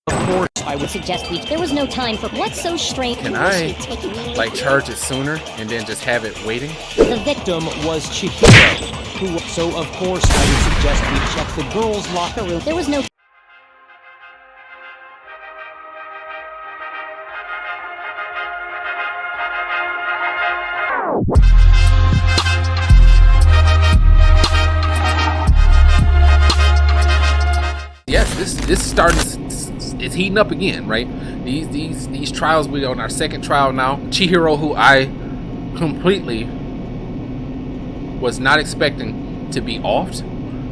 Of course, I would suggest there was no time for what's so strange. Can I, like, charge it sooner and then just have it waiting? The victim was Chihiro, so of course I would suggest we check the girls' locker room. There was no. Yes, this starts. It's heating up again, right? These trials, we on our second trial now. Chihiro, who I completely was not expecting to be offed,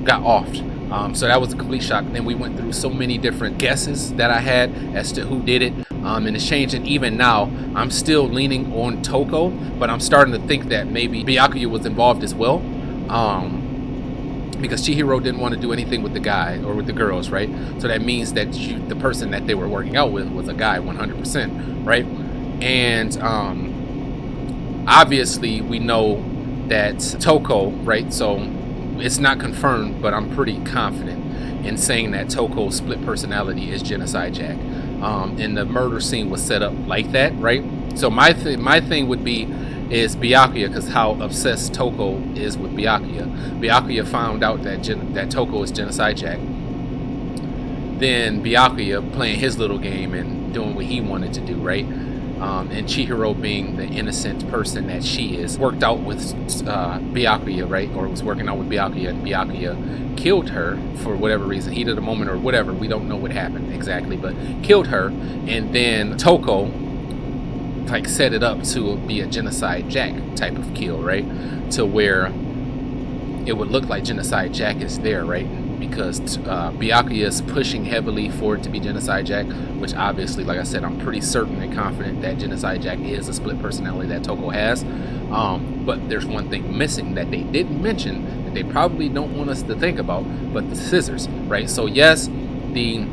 got offed. So that was a complete shock. Then we went through so many different guesses that I had as to who did it. And it's changing. Even now, I'm still leaning on Toko, but I'm starting to think that maybe Byakuya was involved as well. Because Chihiro didn't want to do anything with the guy or with the girls, right? So that means that the person that they were working out with was a guy 100%, right? And obviously we know that Toko, right? So it's not confirmed, but I'm pretty confident in saying that Toko's split personality is Genocide Jack. And the murder scene was set up like that, right? So my thing would be is Byakuya, because how obsessed Toko is with Byakuya. Byakuya found out that Toko is Genocide Jack. Then Byakuya playing his little game and doing what he wanted to do, right? And Chihiro, being the innocent person that she is, worked out with Byakuya, right? Or was working out with Byakuya, and Byakuya killed her for whatever reason, heat of the moment or whatever. We don't know what happened exactly, but killed her. And then Toko, like, set it up to be a Genocide Jack type of kill, right? To where it would look like Genocide Jack is there, right? Because Byakuya is pushing heavily for it to be Genocide Jack, which obviously, like I said, I'm pretty certain and confident that Genocide Jack is a split personality that Toko has. But there's one thing missing that they didn't mention, that they probably don't want us to think about, but the scissors, right? So yes, the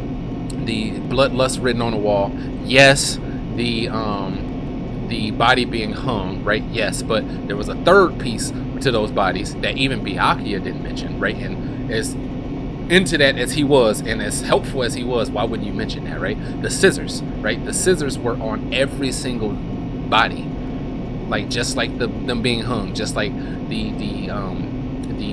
bloodlust written on the wall, yes, the body being hung, right? Yes, but there was a third piece to those bodies that even Byakuya didn't mention, right? And as into that as he was, and as helpful as he was, why wouldn't you mention that, right? The scissors, right? The scissors were on every single body, like just like them being hung, just like the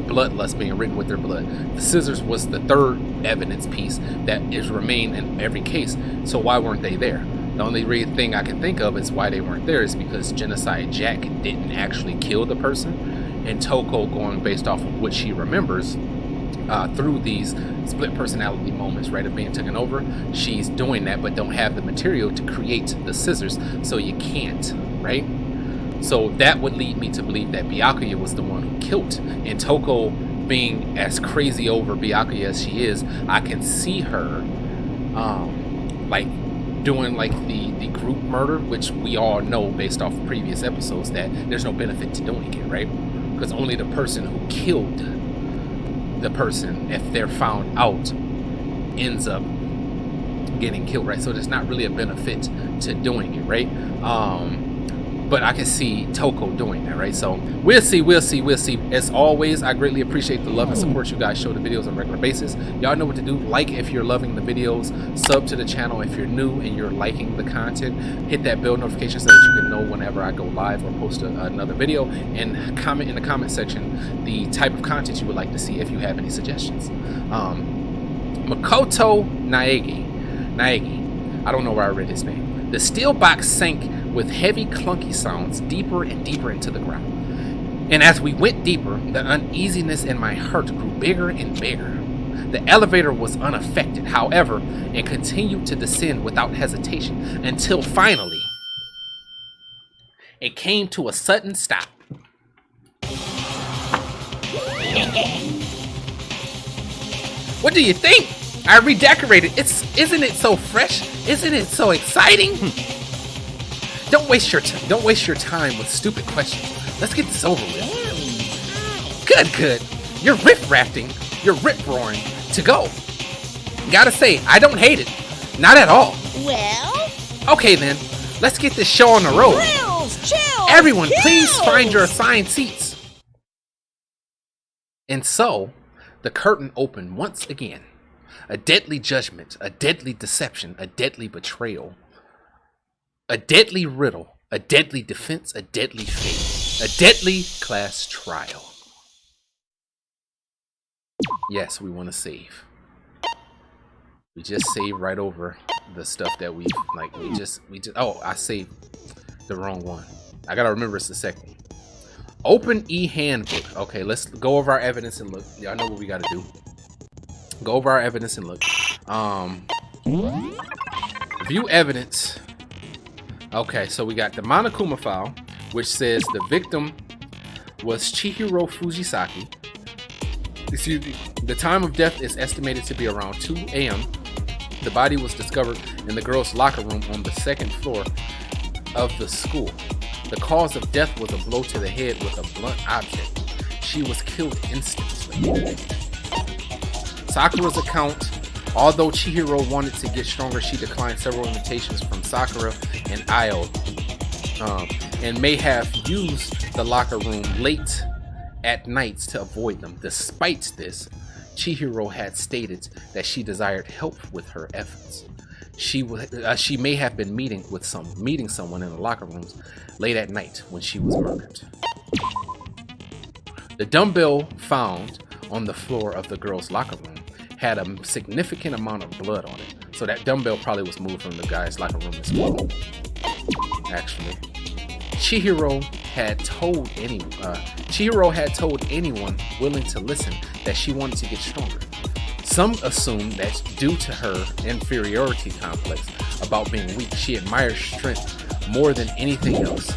bloodlust being written with their blood. The scissors was the third evidence piece that is remained in every case. So why weren't they there? The only thing I can think of is why they weren't there is because Genocide Jack didn't actually kill the person, and Toko, going based off of what she remembers through these split personality moments, right, of being taken over, she's doing that, but don't have the material to create the scissors, so you can't, right? So that would lead me to believe that Byakuya was the one who killed, and Toko, being as crazy over Byakuya as she is, I can see her like doing like the group murder, which we all know based off of previous episodes that there's no benefit to doing it, right? Because only the person who killed the person, if they're found out, ends up getting killed, right? So there's not really a benefit to doing it, right? But I can see Toko doing that, right? So we'll see. As always, I greatly appreciate the love and support you guys show the videos on a regular basis. Y'all know what to do. Like if you're loving the videos, sub to the channel if you're new and you're liking the content, hit that bell notification so that you can know whenever I go live or post another video, and comment in the comment section the type of content you would like to see if you have any suggestions. Makoto Naegi, I don't know where I read his name. The steel box sank with heavy clunky sounds deeper and deeper into the ground. And as we went deeper, the uneasiness in my heart grew bigger and bigger. The elevator was unaffected, however, and continued to descend without hesitation until finally it came to a sudden stop. What do you think? I redecorated. Isn't it so fresh? Isn't it so exciting? Don't waste your time with stupid questions. Let's get this over with. Good. You're riff-rafting. You're rip-roaring to go. Gotta say, I don't hate it. Not at all. Well? Okay then, let's get this show on the road. Chills, Everyone, please find your assigned seats. And so, the curtain opened once again. a deadly judgment, a deadly deception, a deadly betrayal, a deadly riddle, a deadly defense, a deadly fate, a deadly class trial. Yes, we want to save. We just saved right over the stuff that we just oh, I saved the wrong one. I gotta remember it's the second one. Open e-handbook. Okay, let's go over our evidence and look. Y'all know what we gotta do. Go over our evidence and look. View evidence. Okay, so we got the Monokuma file, which says the victim was Chihiro Fujisaki. Excuse me. The time of death is estimated to be around 2 a.m. The body was discovered in the girls' locker room on the second floor of the school. The cause of death was a blow to the head with a blunt object. She was killed instantly. Sakura's account. Although Chihiro wanted to get stronger, she declined several invitations from Sakura and Io, and may have used the locker room late at nights to avoid them. Despite this, Chihiro had stated that she desired help with her efforts. She may have been meeting someone in the locker rooms late at night when she was murdered. The dumbbell found on the floor of the girls' locker room had a significant amount of blood on it, so that dumbbell probably was moved from the guys' locker room as well. Actually, Chihiro had told anyone willing to listen that she wanted to get stronger. Some assume that due to her inferiority complex about being weak, she admires strength more than anything else.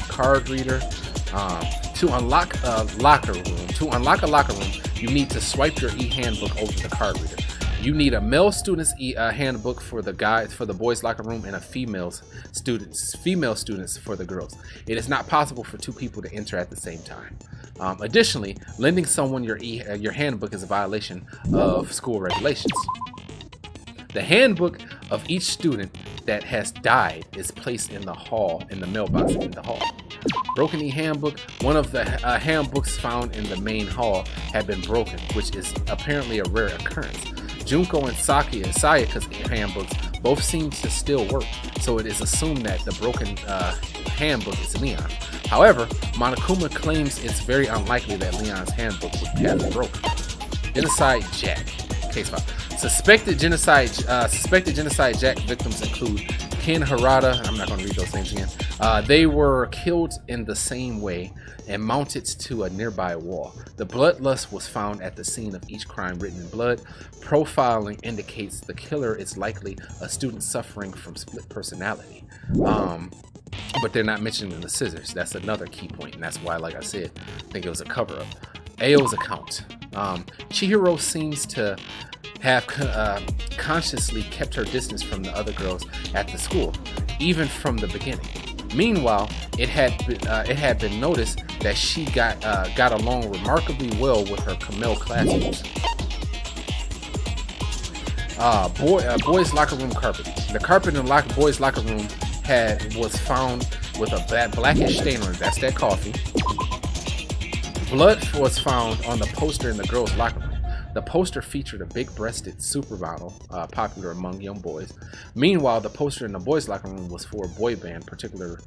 Card reader. To unlock a locker room, you need to swipe your e-handbook over the card reader. You need a male student's handbook for the boys' locker room and a female students for the girls. It is not possible for two people to enter at the same time. Additionally, lending someone your handbook is a violation of school regulations. The handbook of each student that has died is placed in the mailbox in the hall. Broken e-handbook. One of the handbooks found in the main hall had been broken, which is apparently a rare occurrence. Junko and Sayaka's handbooks both seem to still work, so it is assumed that the broken handbook is Leon. However, Monokuma claims it's very unlikely that Leon's handbook would have been broken. Genocide Jack. Case file. Suspected genocide Jack victims include Ken Harada. I'm not going to read those names again. They were killed in the same way and mounted to a nearby wall. The bloodlust was found at the scene of each crime written in blood. Profiling indicates the killer is likely a student suffering from split personality. But they're not mentioning the scissors. That's another key point, and that's why, like I said, I think it was a cover-up. Ao's account. Chihiro seems to have consciously kept her distance from the other girls at the school, even from the beginning. Meanwhile, it had been noticed that she got along remarkably well with her Camille classmates. Boys' locker room carpet. The carpet in the boys' locker room was found with a blackish stain on it. That's that coffee. Blood was found on the poster in the girls' locker room. The poster featured a big-breasted supermodel, popular among young boys. Meanwhile, the poster in the boys' locker room was for a boy band, popular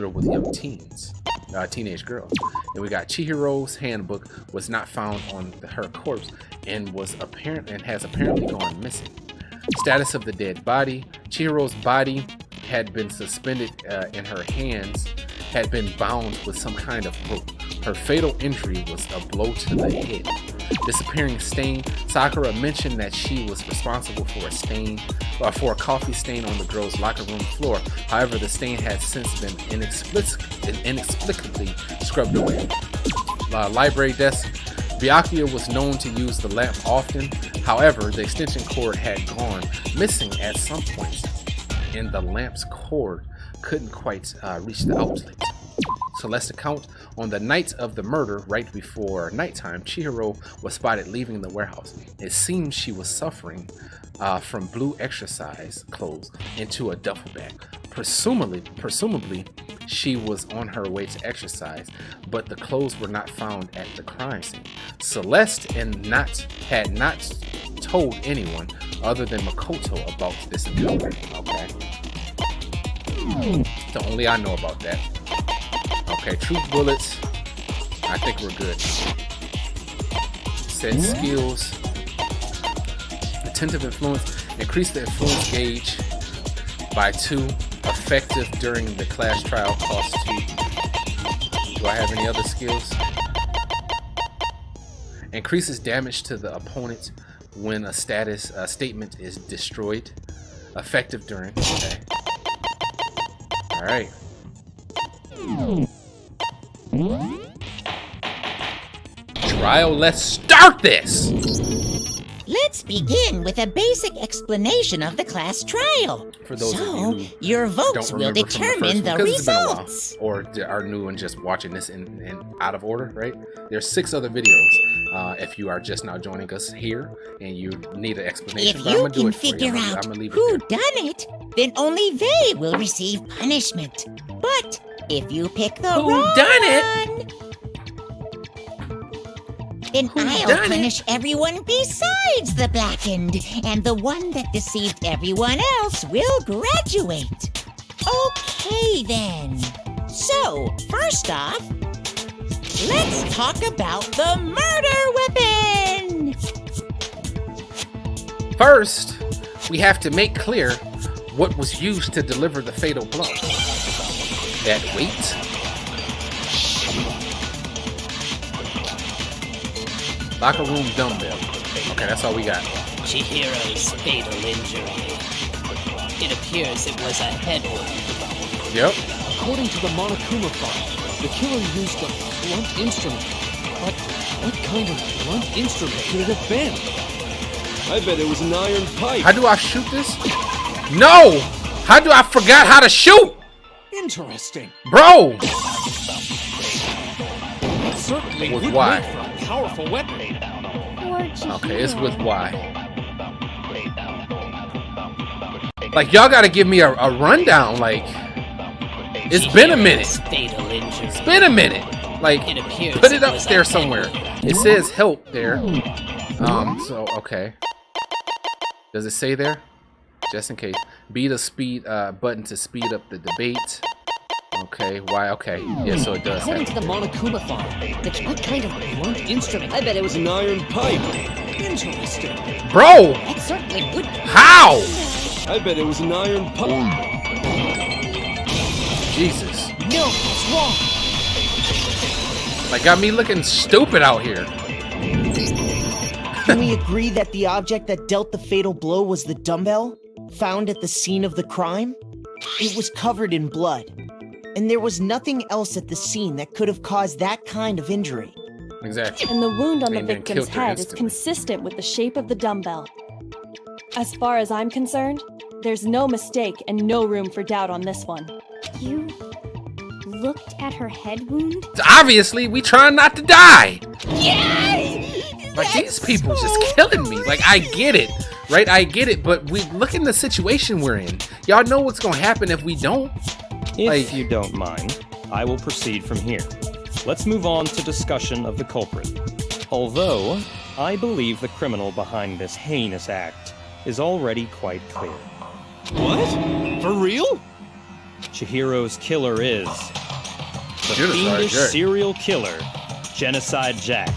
with young teenage girls. And we got Chihiro's handbook was not found on her corpse and has apparently gone missing. Status of the dead body. Chihiro's body had been suspended in her hands, had been bound with some kind of rope. Her fatal injury was a blow to the head. Disappearing stain. Sakura mentioned that she was responsible for a coffee stain on the girls' locker room floor. However, the stain had since been inexplicably scrubbed away. Library desk. Byakuya was known to use the lamp often. However, the extension cord had gone missing at some point, and the lamp's cord couldn't quite reach the outlet. Celeste account. On the night of the murder, right before nighttime, Chihiro was spotted leaving the warehouse. It seems she was suffering from blue exercise clothes into a duffel bag. Presumably, she was on her way to exercise, but the clothes were not found at the crime scene. Celeste had not told anyone other than Makoto about this encounter. Okay. So only I know about that. Okay, truth bullets. I think we're good. Set skills. Attentive influence. Increase the influence gauge by 2. Effective during the class trial cost 2. Do I have any other skills? Increases damage to the opponent when a statement is destroyed. Effective during. Okay. Alright. Trial, let's start this! Let's begin with a basic explanation of the class trial. For those of you who your votes will remember from determine the first one, 'cause it's been a while, results. or are new and just watching this in out of order, right? There's 6 other videos. If you are just now joining us here and you need an explanation, If but I'm you gonna do can it for you. figure I'm out gonna leave who it there. done it, then only they will receive punishment. But if you pick the Who wrong done it? one, then Who I'll done it? punish everyone besides the blackened, and the one that deceived everyone else will graduate. Okay then. So, first off, let's talk about the murder weapon! First, we have to make clear what was used to deliver the fatal blow. That weight. Locker room dumbbell. Okay, that's all we got. Chihiro's fatal injury. It appears it was a head wound. Yep. According to the Monokuma file, the killer used a blunt instrument. But what kind of blunt instrument could it have been? I bet it was an iron pipe. How do I shoot this? No! How do I forgot how to shoot? Interesting. Bro! It certainly With would why? make for a powerful weapon. Okay, it's with Y. Like, y'all gotta give me a rundown. Like, it's been a minute. Fatal injury. It's been a minute. Like, It appears put it up was a there head somewhere. wound. It says help there. So, okay. Does it say there? Just in case. B the speed button to speed up the debate. Okay, why? Okay, yeah, so it does. According to Have the Monokuma file, what kind of blunt instrument? I bet it was an iron pipe. Interesting. Bro, That certainly would. how? I bet it was an iron pipe. Jesus, No, that's wrong. like got me looking stupid out here. Can we agree that the object that dealt the fatal blow was the dumbbell found at the scene of the crime? It was covered in blood, and there was nothing else at the scene that could have caused that kind of injury. Exactly. And the wound on the Aimed and victim's killed her head is instantly. consistent with the shape of the dumbbell. As far as I'm concerned, there's no mistake and no room for doubt on this one. You looked at her head wound? Obviously, we trying not to die. Yes! Like these people just killing me. Like I get it, right? I get it, but we look in the situation we're in. Y'all know what's gonna happen if we don't. If Like- you don't mind, I will proceed from here. Let's move on to discussion of the culprit. Although, I believe the criminal behind this heinous act is already quite clear. What? For real? Chihiro's killer is the Genocide fiendish Jack. serial killer, Genocide Jack.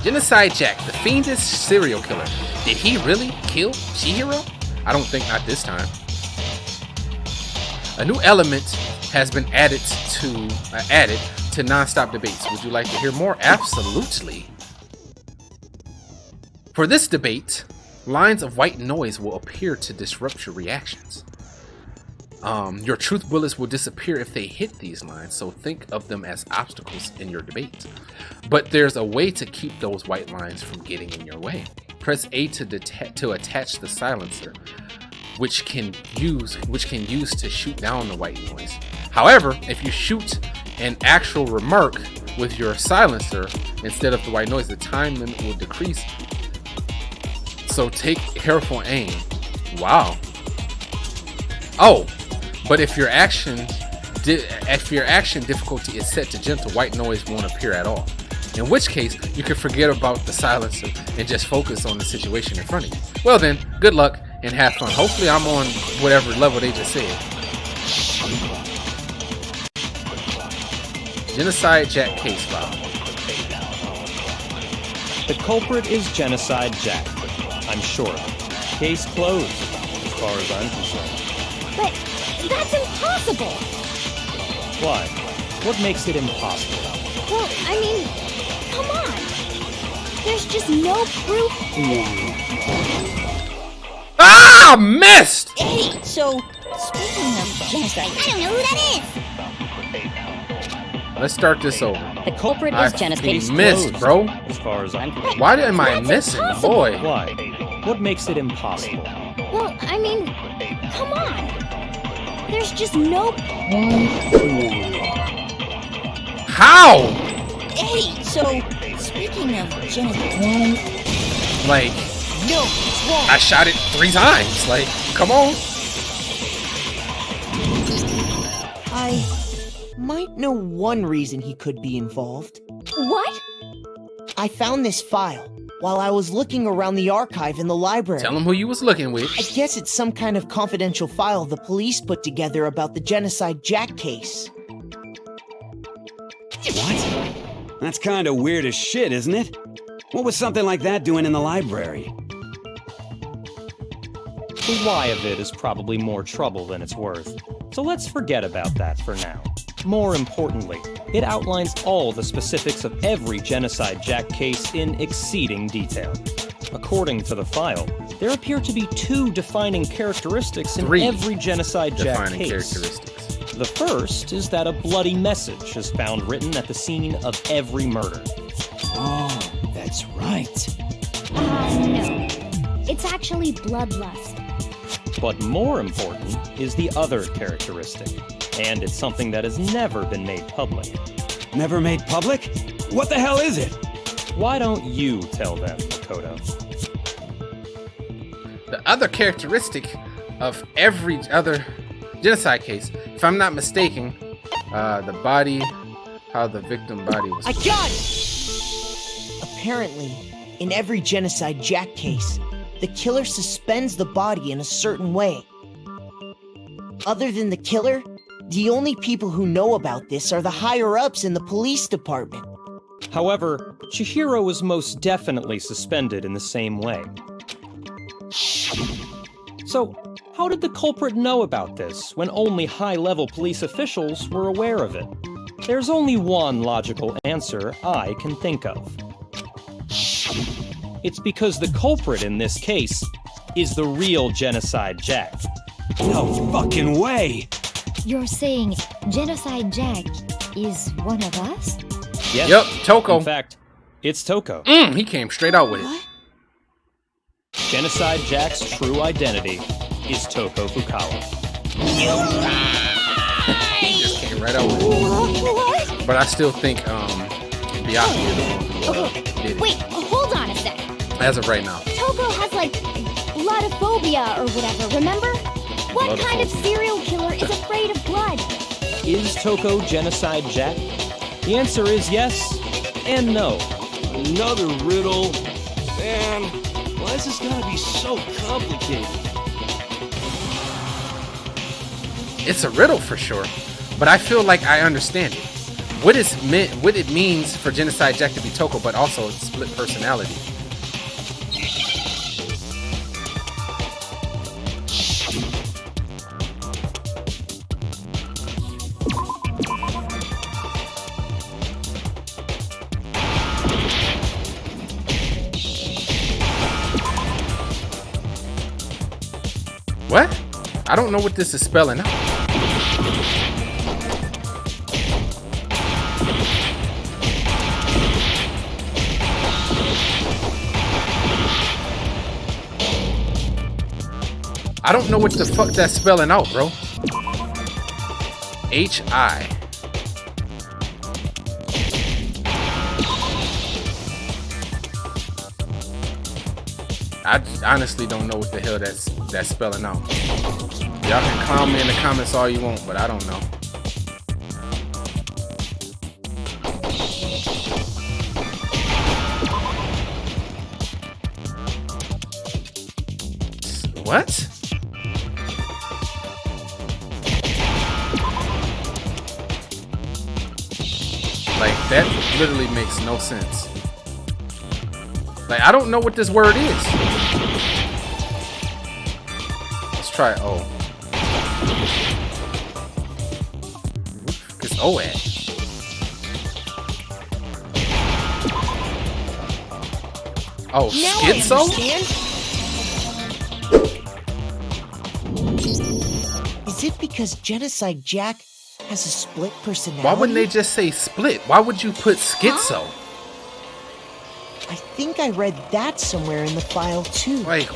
Genocide Jack, the fiendish serial killer. Did he really kill Chihiro? I don't think not this time. A new element has been added to non-stop debates. Would you like to hear more? Absolutely. For this debate, lines of white noise will appear to disrupt your reactions. Your truth bullets will disappear if they hit these lines, so think of them as obstacles in your debate. But there's a way to keep those white lines from getting in your way. Press A to attach the silencer, which can use to shoot down the white noise. However, if you shoot an actual remark with your silencer instead of the white noise, the time limit will decrease. So take careful aim. Wow. Oh, but if your action difficulty is set to gentle, white noise won't appear at all. In which case, you can forget about the silencer and just focus on the situation in front of you. Well then, good luck and have fun. Hopefully I'm on whatever level they just said. Genocide Jack case file. The culprit is Genocide Jack. I'm sure of it. Case closed, as far as I'm concerned. But that's impossible! Why? What makes it impossible? Well, I mean, come on! There's just no proof. Ah! Missed! Hey, so, speaking of genocide, I don't know who that is! Let's start this over. The culprit I is Genocide. missed, bro. As far as I'm concerned. Why am I missing, boy? Why? What makes it impossible? Well, I mean, come on! There's just no. How? Hey, so, speaking of genocide, Like, no, it's wrong. I shot it 3 times. Like, come on. I might know one reason he could be involved. What? I found this file while I was looking around the archive in the library. Tell him who you was looking with. I guess it's some kind of confidential file the police put together about the Genocide Jack case. What? That's kind of weird as shit, isn't it? What was something like that doing in the library? The why of it is probably more trouble than it's worth. So let's forget about that for now. More importantly, it outlines all the specifics of every Genocide Jack case in exceeding detail. According to the file, there appear to be 2 defining characteristics in 3 every Genocide Jack defining case. characteristics. The first is that a bloody message is found written at the scene of every murder. Oh, that's right. No. It's actually bloodlust. But more important is the other characteristic, and it's something that has never been made public. Never made public? What the hell is it? Why don't you tell them, Makoto? The other characteristic of every other genocide case, if I'm not mistaken, the body, how the victim body was. I got it! Apparently, in every Genocide Jack case, the killer suspends the body in a certain way. Other than the killer, the only people who know about this are the higher-ups in the police department. However, Chihiro was most definitely suspended in the same way. So, how did the culprit know about this when only high-level police officials were aware of it? There's only one logical answer I can think of. It's because the culprit in this case is the real Genocide Jack. No fucking way! You're saying Genocide Jack is one of us? Yes. Yep, Toko. In fact, it's Toko. He came straight out with it. Genocide Jack's true identity is Toko Fukawa. He just came right out with it. What? But I still think Byakuya did it. Wait, hold on a sec. As of right now. Toko has like bloodophobia or whatever, remember? What kind of serial killer is afraid of blood? Is Toko Genocide Jack? The answer is yes and no. Another riddle. Man, why is this gotta be so complicated? It's a riddle for sure, but I feel like I understand it. What it means for Genocide Jack to be Toko, but also split personality. What? I don't know what this is spelling out. I don't know what the fuck that's spelling out, bro. H-I. I honestly don't know what the hell that's spelling out. Y'all can clown me in the comments all you want, but I don't know. What? Like, that literally makes no sense. Like, I don't know what this word is. Let's try O. What's O at? Oh, Now I schizo? understand. Is it because Genocide Jack has a split personality? Why wouldn't they just say split? Why would you put schizo? I think I read that somewhere in the file too. Like,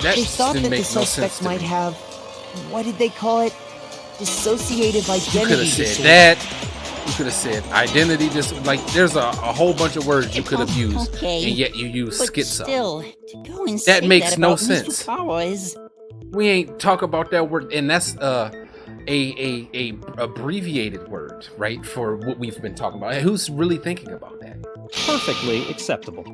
that They thought didn't that the make no sense suspect to might me. have, what did they call it? Dissociative You could identity have said disorder. that. You could have said identity. Like, there's a whole bunch of words you could have used, Okay, and yet you use but schizo. still, to go and That say makes that no about Miss sense. Fukawa is... We ain't talk about that word, and that's a abbreviated word, right, for what we've been talking about. Who's really thinking about that? Perfectly acceptable.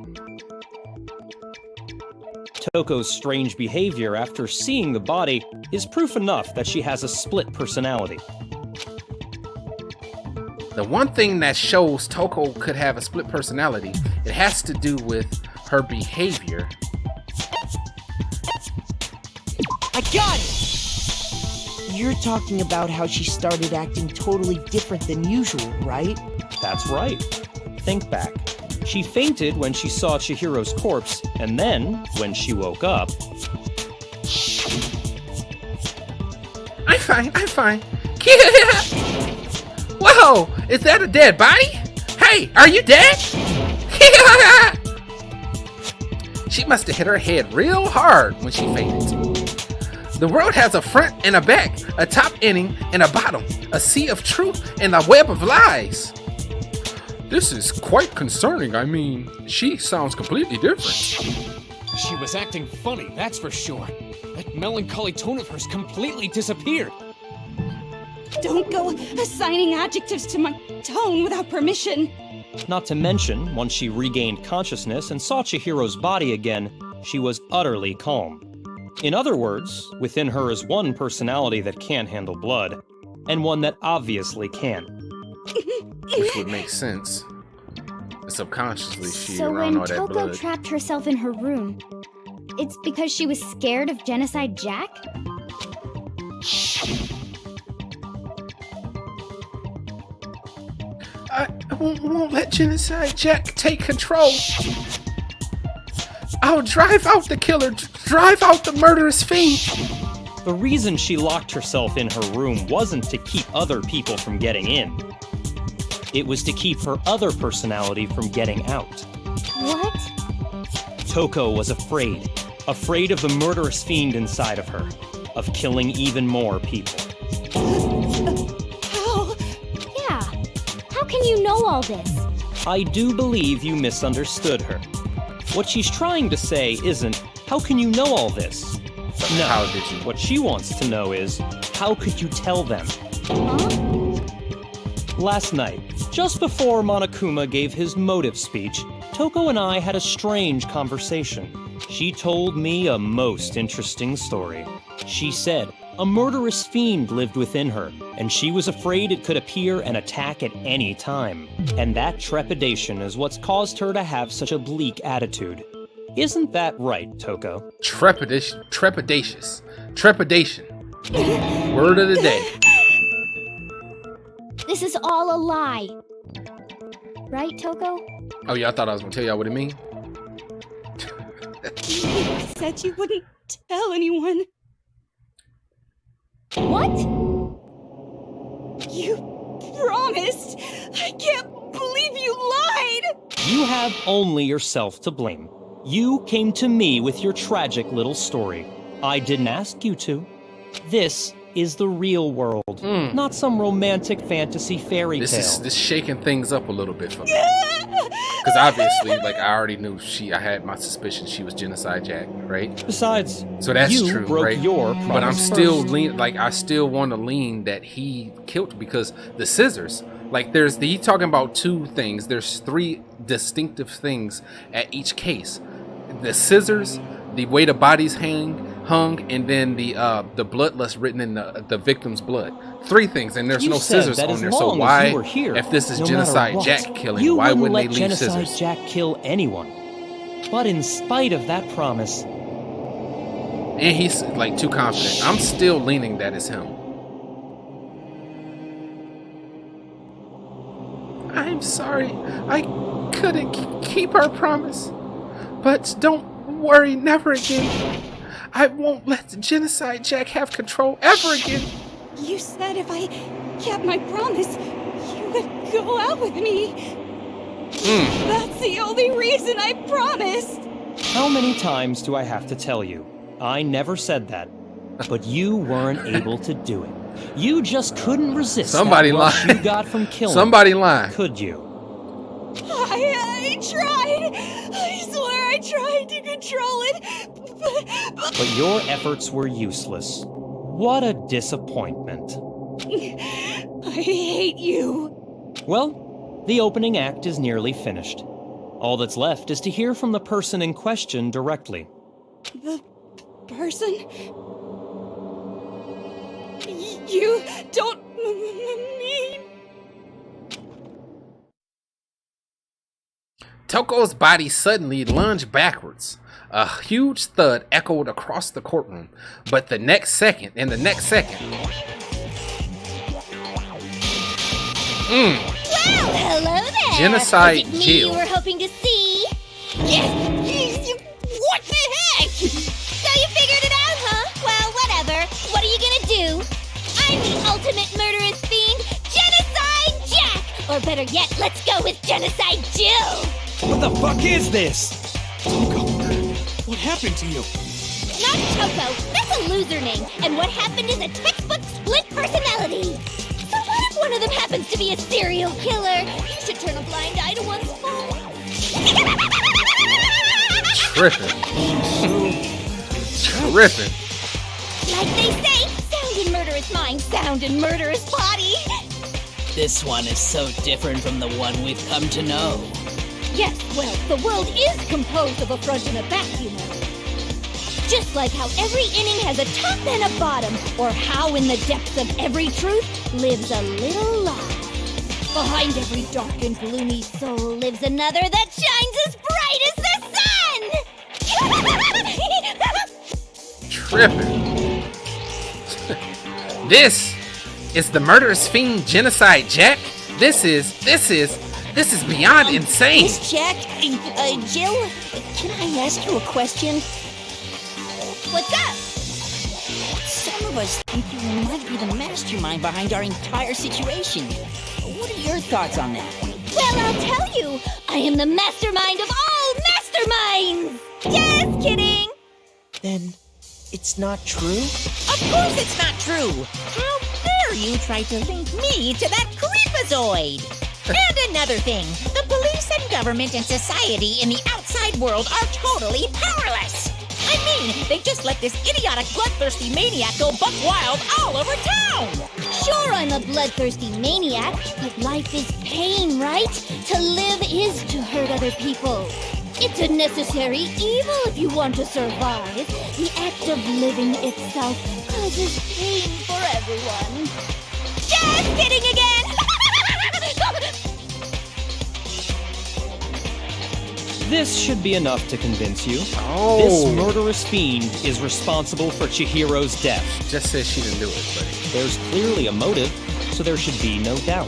Toko's strange behavior after seeing the body is proof enough that she has a split personality. The one thing that shows Toko could have a split personality, it has to do with her behavior. I got it! You're talking about how she started acting totally different than usual, right? That's right. Think back. She fainted when she saw Chihiro's corpse, and then, when she woke up... I'm fine. Whoa, is that a dead body? Hey, are you dead? She must have hit her head real hard when she fainted. The world has a front and a back, a top ending and a bottom, a sea of truth and a web of lies. This is quite concerning. I mean, she sounds completely different. She was acting funny, that's for sure. That melancholy tone of hers completely disappeared. Don't go assigning adjectives to my tone without permission. Not to mention, once she regained consciousness and saw Chihiro's body again, she was utterly calm. In other words, within her is one personality that can't handle blood, and one that obviously can. Which would make sense. Subconsciously, she So around when all that Toko blood. trapped herself in her room, it's because she was scared of Genocide Jack? I won't let Genocide Jack take control. I'll drive out the killer, drive out the murderous fiend. The reason she locked herself in her room wasn't to keep other people from getting in. It was to keep her other personality from getting out. What? Toko was afraid. Afraid of the murderous fiend inside of her. Of killing even more people. How? Yeah. How can you know all this? I do believe you misunderstood her. What she's trying to say isn't, how can you know all this? No, How did you? what she wants to know is, how could you tell them? Huh? Last night, just before Monokuma gave his motive speech, Toko and I had a strange conversation. She told me a most interesting story. She said a murderous fiend lived within her, and she was afraid it could appear and attack at any time. And that trepidation is what's caused her to have such a bleak attitude. Isn't that right, Toko? Trepidation. Word of the day. This is all a lie. Right, Toko? Oh yeah, I thought I was gonna tell y'all what it mean. You said you wouldn't tell anyone. What? You promised! I can't believe you lied! You have only yourself to blame. You came to me with your tragic little story. I didn't ask you to. This is the real world, not some romantic fantasy fairy tale. This is shaking things up a little bit for me. Because obviously, like, I already knew I had my suspicion she was Genocide Jack, right? Besides, So that's you true, broke right? your But I'm promise still first. I still want to lean that he killed because the scissors. Like, he talking about two things. There's three distinctive things at each case: the scissors, the way the bodies hung, and then the bloodlust written in the victim's blood. Three things, and there's You no said scissors that on as there. So long as why, you were here, if this is no matter Genocide what, Jack killing, you why wouldn't wouldn't they let leave Genocide scissors? Jack kill anyone. But in spite of that promise, And he's like too confident. I'm still leaning that it's him. I'm sorry, I couldn't keep our promise. But don't worry, never again. I won't let Genocide Jack have control ever again. You said if I kept my promise, you would go out with me. That's the only reason I promised. how many times do I have to tell you? I never said that. But you weren't able to do it. You just couldn't resist Somebody that rush lying. you got from killing. Somebody lying. Could you? I tried. I swear I tried to control it. But your efforts were useless. What a disappointment. I hate you. Well, the opening act is nearly finished. All that's left is to hear from the person in question directly. The person? You don't mean... Toko's body suddenly lunged backwards. A huge thud echoed across the courtroom, but in the next second, Well, hello there. Genocide Is it me Jill. you were hoping to see? What the heck? So you figured it out, huh? Well, whatever. What are you gonna do? I'm the ultimate murderous fiend, Genocide Jack! Or better yet, let's go with Genocide Jill! What the fuck is this? What happened to you? Not Toko, that's a loser name, and what happened is a textbook split personality. So what if one of them happens to be a serial killer? You should turn a blind eye to one's fault. tripping. Tripping. Like they say, sound in murderous mind, sound in murderous body. This one is so different from the one we've come to know. Yes, well, the world is composed of a front and a back, you know. Just like how every inning has a top and a bottom, or how in the depths of every truth lives a little lie. Behind every dark and gloomy soul lives another that shines as bright as the sun! Tripping. This is the murderous fiend Genocide Jack. This is beyond insane. Miss Jack, Jill, can I ask you a question? What's up? Some of us think you might be the mastermind behind our entire situation. What are your thoughts on that? Well, I'll tell you. I am the mastermind of all masterminds! Just kidding! Then it's not true? Of course it's not true! How dare you try to link me to that creepazoid? And another thing, the police and government and society in the outside world are totally powerless! I mean, they just let this idiotic bloodthirsty maniac go buck wild all over town! Sure, I'm a bloodthirsty maniac, but life is pain, right? To live is to hurt other people. It's a necessary evil if you want to survive. The act of living itself causes pain for everyone. Just kidding again! This should be enough to convince you. Oh. This murderous fiend is responsible for Chihiro's death. Just said she didn't do it, buddy. There's clearly a motive, so there should be no doubt.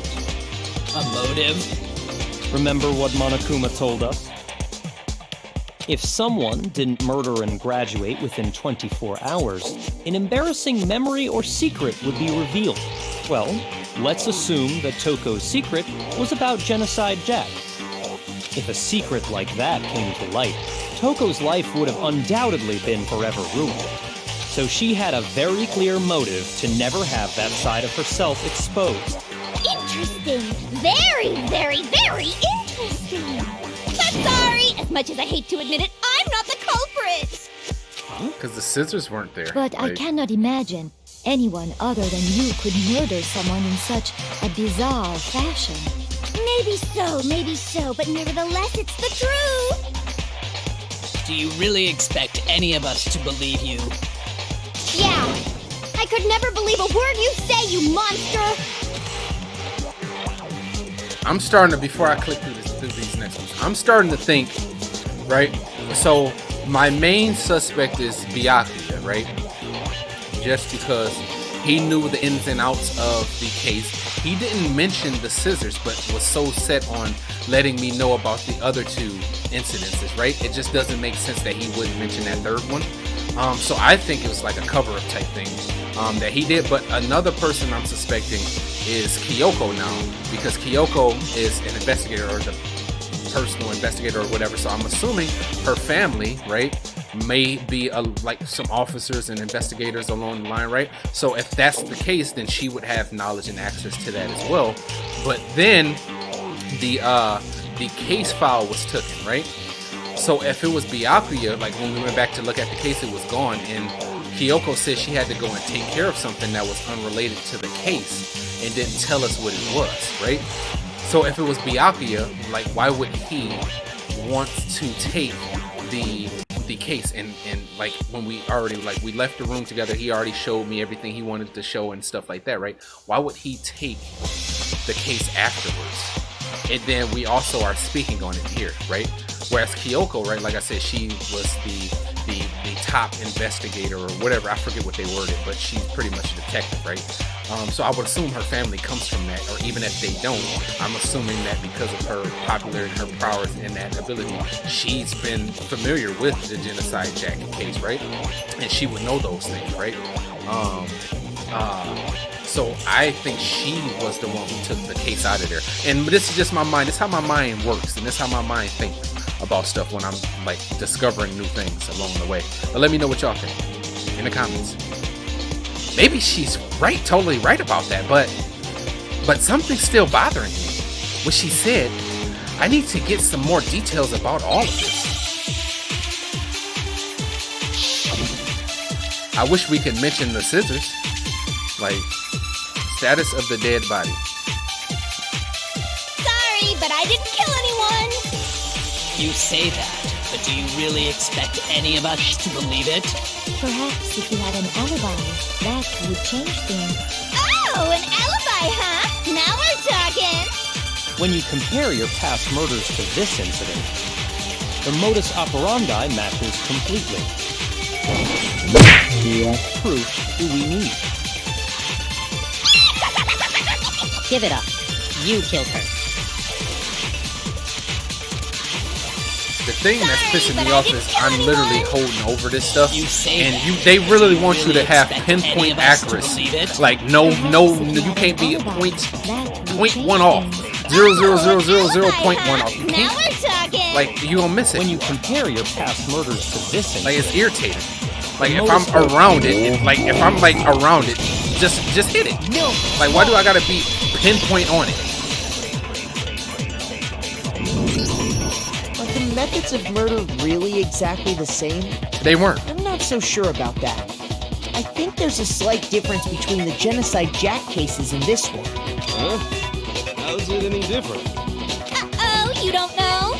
A motive? Remember what Monokuma told us? If someone didn't murder and graduate within 24 hours, an embarrassing memory or secret would be revealed. Well, let's assume that Toko's secret was about Genocide Jack. If a secret like that came to light, Toko's life would have undoubtedly been forever ruined. So she had a very clear motive to never have that side of herself exposed. Interesting. Very, very, very interesting. much as I hate to admit it, I'm not the culprit! Because the scissors weren't there. But I Like, cannot imagine anyone other than you could murder someone in such a bizarre fashion. Maybe so, but nevertheless, it's the truth! Do you really expect any of us to believe you? Yeah! I could never believe a word you say, you monster! I'm starting to, before I click through these next ones, I'm starting to think, right? So my main suspect is Byakuya, right? Just because he knew the ins and outs of the case. He didn't mention the scissors, but was so set on letting me know about the other two incidences, right? It just doesn't make sense that he wouldn't mention that third one. So I think it was like a cover-up type thing that he did. But another person I'm suspecting is Kyoko now, because Kyoko is an investigator, or the personal investigator or whatever. So I'm assuming her family, right, may be like some officers and investigators along the line, right? So if that's the case, then she would have knowledge and access to that as well. But then the case file was taken, right? So if it was Byakuya, like when we went back to look at the case, it was gone, and Kyoko said she had to go and take care of something that was unrelated to the case and didn't tell us what it was, right? So if it was Byakuya, like, why would he want to take the case? And like when we already, like, we left the room together, he already showed me everything he wanted to show and stuff like that, right? Why would he take the case afterwards? And then we also are speaking on it here, right? Whereas Kyoko, right, like I said, she was the top investigator or whatever. I forget what they worded, but she's pretty much a detective, right? So I would assume her family comes from that, or even if they don't, I'm assuming that because of her popularity and her prowess and that ability, she's been familiar with the Genocide jacket case, right? And she would know those things, right? So I think she was the one who took the case out of there. And this is just my mind. This is how my mind works, and this is how my mind thinks about stuff when I'm like discovering new things along the way. But let me know what y'all think in the comments. Maybe she's right, totally right about that, but something's still bothering me. What she said, I need to get some more details about all of this. I wish we could mention the scissors, like status of the dead body. Sorry, but I didn't kill anyone! You say that, but do you really expect any of us to believe it? Perhaps if you had an alibi, that would change things. Oh, an alibi, huh? Now we're talking! When you compare your past murders to this incident, the modus operandi matches completely. What proof do we need? Give it up. You killed her. The thing that's pissing me off is I'm literally holding over this stuff, You say and that, they but really do you want you really to have expect any pinpoint of us to accuracy. believe it? Like no, you can't be point one off, 0.1 off. You Now can't, we're talking! like, you gonna miss When it. you compare your past murders to this Like, incident, it's irritating. Like if I'm around it, like if I'm like around it, just hit it. Like why do I gotta be pinpoint on it? Are the methods of murder really exactly the same? They weren't. I'm not so sure about that. I think there's a slight difference between the Genocide Jack cases and this one. Huh? How's it any different? Uh-oh, you don't know?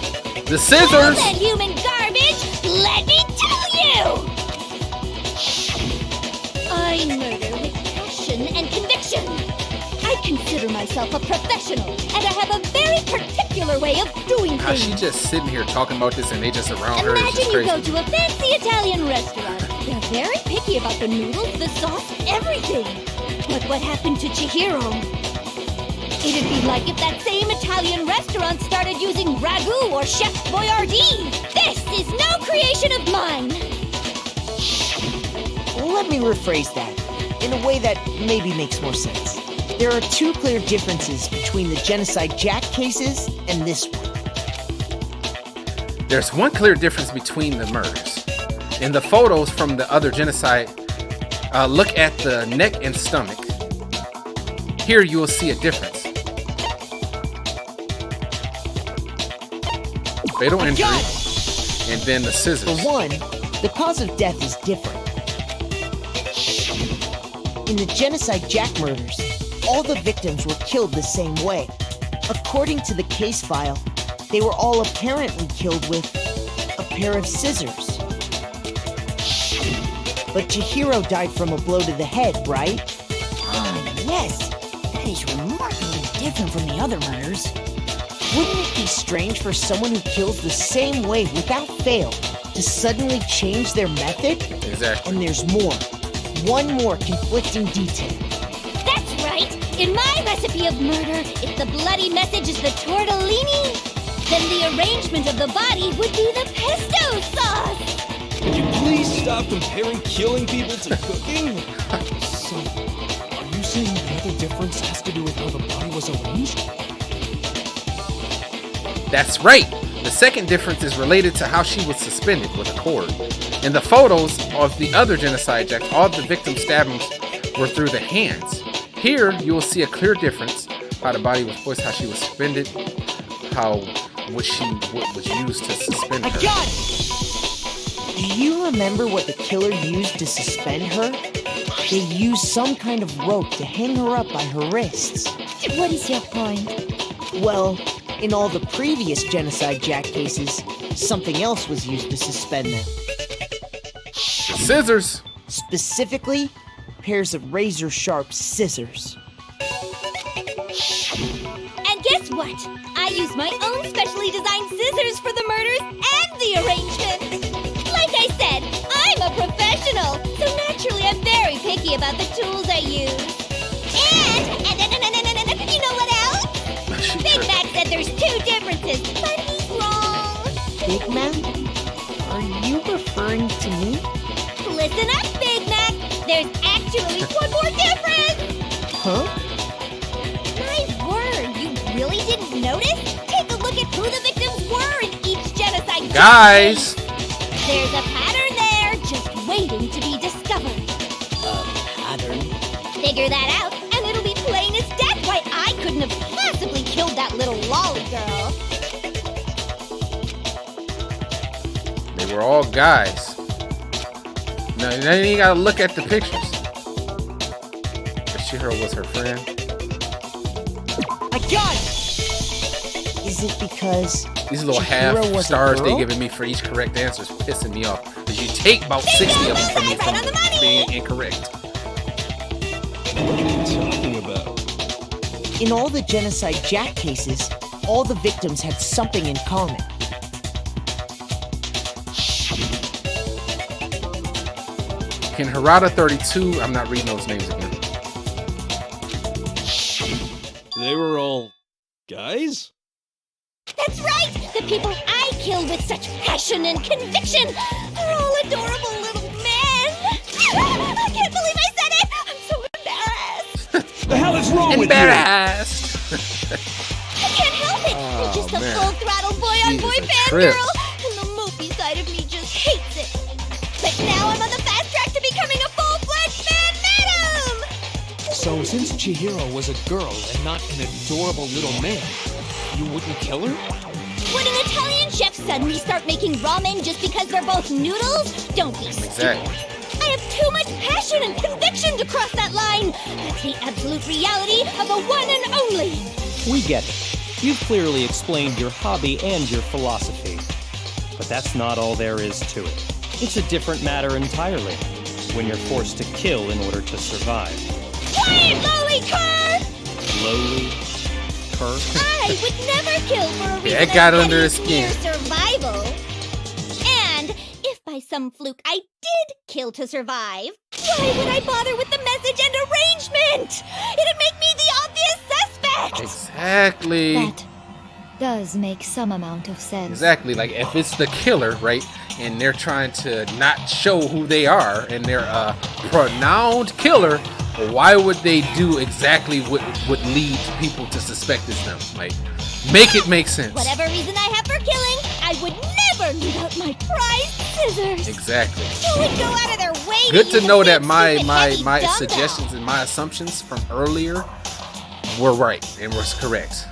The All scissors. that human garbage, let me tell you! I murder with passion and conviction. I consider myself a professional, and I have a very particular way of doing How she things. just sitting here talking about this and they just around her is Imagine just you go crazy. to a fancy Italian restaurant. They're very picky about the noodles, the sauce, everything. But what happened to Chihiro? It'd be like if that same Italian restaurant started using ragu or Chef Boyardee. This is no creation of mine. Let me rephrase that in a way that maybe makes more sense. There are two clear differences between the Genocide Jack cases and this one. There's one clear difference between the murders. In the photos from the other genocide, look at the neck and stomach. Here you will see a difference. Fatal injury. And then the scissors. For one, the cause of death is different. In the Genocide Jack murders, all the victims were killed the same way. According to the case file, they were all apparently killed with a pair of scissors. But Chihiro died from a blow to the head, right? Ah, yes. That is remarkably different from the other murders. Wouldn't it be strange for someone who kills the same way without fail to suddenly change their method? Exactly. And there's more. One more conflicting detail. That's right! In my recipe of murder, if the bloody message is the tortellini, then the arrangement of the body would be the pesto sauce! Would you please stop comparing killing people to cooking? So, are you saying the other difference has to do with how the body was arranged? That's right. The second difference is related to how she was suspended with a cord. In the photos of the other Genocide Jack, all the victim stabbings were through the hands. Here, you will see a clear difference. How the body was pushed, how she was suspended, what was used to suspend her. I got it! Do you remember what the killer used to suspend her? They used some kind of rope to hang her up by her wrists. What is your point? Well, in all the previous Genocide Jack cases, something else was used to suspend them. Scissors! Specifically, pairs of razor-sharp scissors. And guess what? I use my own specially designed scissors for the murders and the arrangement. Like I said, I'm a professional, so naturally I'm very picky about the tools I use. And you know what else? Big Mac said there's two differences, but he's wrong. Big Mac? Are you referring to me? Listen up, Big Mac. There's actually one more difference. Huh? My word, you really didn't notice? Take a look at who the victims were in each genocide. Guys! There's a pattern there, just waiting to be discovered. A pattern? Figure that out, and it'll be plain as death why I couldn't have possibly killed that little lolly girl. They were all guys. Now you gotta look at the pictures. Chihiro was her friend. I got it! Is it because These little Chihiro half was a stars they girl? giving me for each correct answer is pissing me off. Because you take about 60 of them from me Right on the money! from being incorrect. What are you talking about? In all the Genocide Jack cases, all the victims had something in common. Can Harada 32, I'm not reading those names again. They were all guys? That's right! The people I killed with such passion and conviction are all adorable little men! I can't believe I said it! I'm so embarrassed! The hell is wrong with you? Embarrassed! I can't help it! I'm just a man. full-throttle boy-on-boy Jesus fangirl! Christ. And the movie side of me just hates it! But now I'm on the fast track to becoming a full-fledged man-madam! So, since Chihiro was a girl and not an adorable little man, you wouldn't kill her? Would an Italian chef suddenly start making ramen just because they're both noodles? Don't be stupid. Exactly. I have too much passion and conviction to cross that line. That's the absolute reality of a one and only. We get it. You've clearly explained your hobby and your philosophy. But that's not all there is to it. It's a different matter entirely when you're forced to kill in order to survive. Quiet, lowly cur! Lowly? Cur? I would never kill for a reason Yeah, it got of under his getting skin. near survival. And if by some fluke I did kill to survive, why would I bother with the message and arrangement? It'd make me the obvious suspect! Exactly. That does make some amount of sense. Exactly. Like if it's the killer, right, and they're trying to not show who they are, and they're a pronounced killer, why would they do exactly what would lead people to suspect it's them? Like, make it make sense. Whatever reason I have for killing, I would never leave out my prized scissors. Exactly. Who would go out of their way Good use to know a that big, my stupid, heavy dumbbell? suggestions and my assumptions from earlier were right and was correct.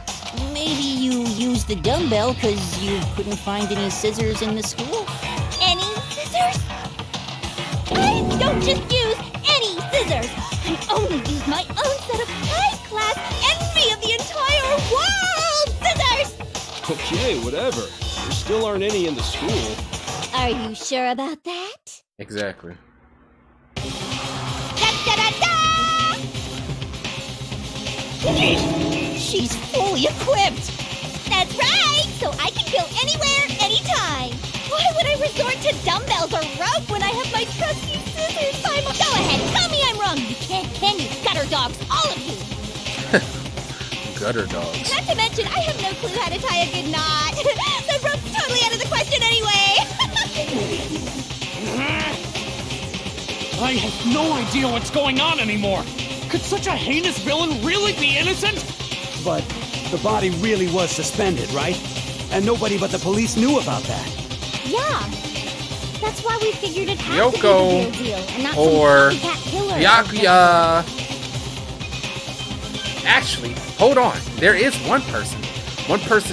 Maybe you used the dumbbell because you couldn't find any scissors in the school? don't just use any scissors. I only use my own set of high-class envy of the entire world scissors! Okay, whatever. There still aren't any in the school. Are you sure about that? Exactly. Da-da-da-da! She's fully equipped! That's right! So I can go anywhere, anytime! Why would I resort to dumbbells or rope when I have my trusty scissors by my... Go ahead, tell me I'm wrong! You can't can, you gutter dogs, all of you! Gutter dogs. Not to mention, I have no clue how to tie a good knot! The rope's totally out of the question anyway! I have no idea what's going on anymore. Could such a heinous villain really be innocent? But the body really was suspended, right? And nobody but the police knew about that. Yeah. That's why we figured it had Yoko to be the real deal, and not or some copycat killer. Byakuya. Actually, hold on. There is one person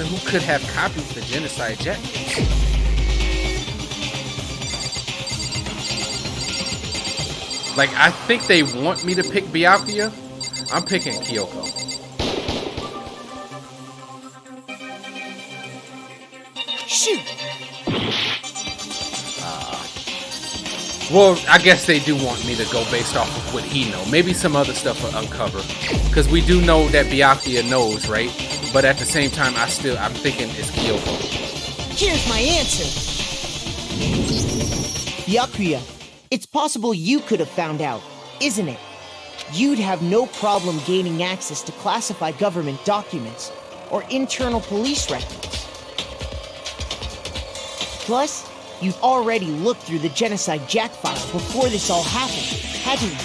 who could have copied the Genocide jacket. Like, I think they want me to pick Byakuya. I'm picking Kyoko. Shoot! Well, I guess they do want me to go based off of what he know. Maybe some other stuff will uncover. Because we do know that Byakuya knows, right? But at the same time, I'm thinking it's Kyoko. Here's my answer. Byakuya, it's possible you could have found out, isn't it? You'd have no problem gaining access to classified government documents or internal police records. Plus, you've already looked through the Genocide Jack file before this all happened, hadn't you?